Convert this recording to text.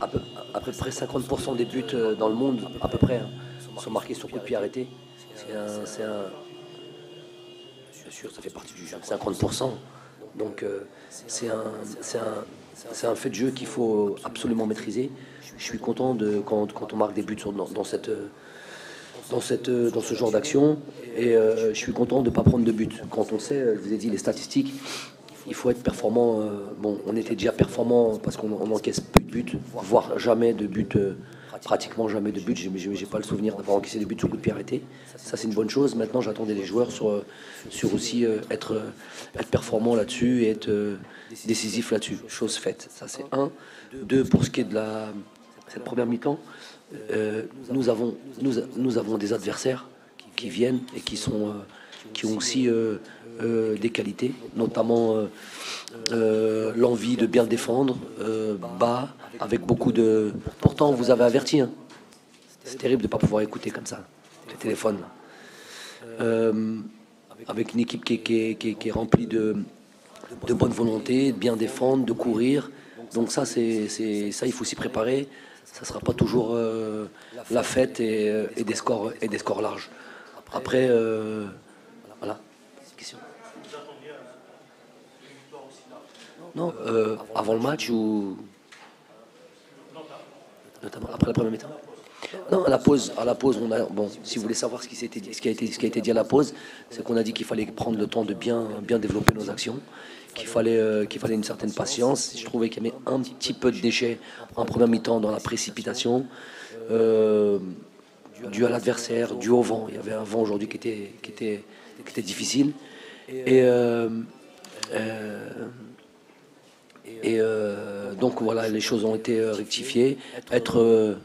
à peu, à peu près 50% des buts dans le monde, à peu près, hein, sont marqués sur coup de pied arrêté. Bien sûr, ça fait partie du jeu, 50%. Donc c'est un, c'est un, c'est un fait de jeu qu'il faut absolument maîtriser. Je suis content quand on marque des buts dans ce genre d'action. Et je suis content de ne pas prendre de but. Quand on sait, je vous ai dit, les statistiques, il faut être performant. Bon, on était déjà performant parce qu'on n'encaisse plus de buts, voire jamais de but, pratiquement jamais de but. J'ai pas le souvenir d'avoir encaissé des buts sur coup de pied arrêté. Ça, c'est une bonne chose. Maintenant, j'attendais les joueurs sur aussi être performant là-dessus et être décisif là-dessus. Chose faite. Ça, c'est un. Deux, pour ce qui est de cette première mi-temps, nous avons des adversaires qui viennent et qui ont aussi des qualités, notamment l'envie de bien défendre, bas, avec beaucoup de. Pourtant, vous avez averti, hein. C'est terrible de ne pas pouvoir écouter comme ça, les téléphones. Là. Avec une équipe qui est remplie de bonne volonté, de bien défendre, de courir. Donc ça, ça, il faut s'y préparer. Ça ne sera pas toujours la fête et des scores larges. Après, voilà. Question. Non, avant le match ou notamment après la première mi-temps. Non, à la pause, on a, bon, si vous voulez savoir ce qui a été dit à la pause, c'est qu'on a dit qu'il fallait prendre le temps de bien développer nos actions, qu'il fallait une certaine patience. Je trouvais qu'il y avait un petit peu de déchets en première mi-temps dans la précipitation, euh, dû à l'adversaire, dû au vent. Il y avait un vent aujourd'hui qui était difficile. Et, euh, donc voilà, les choses ont été rectifiées. Être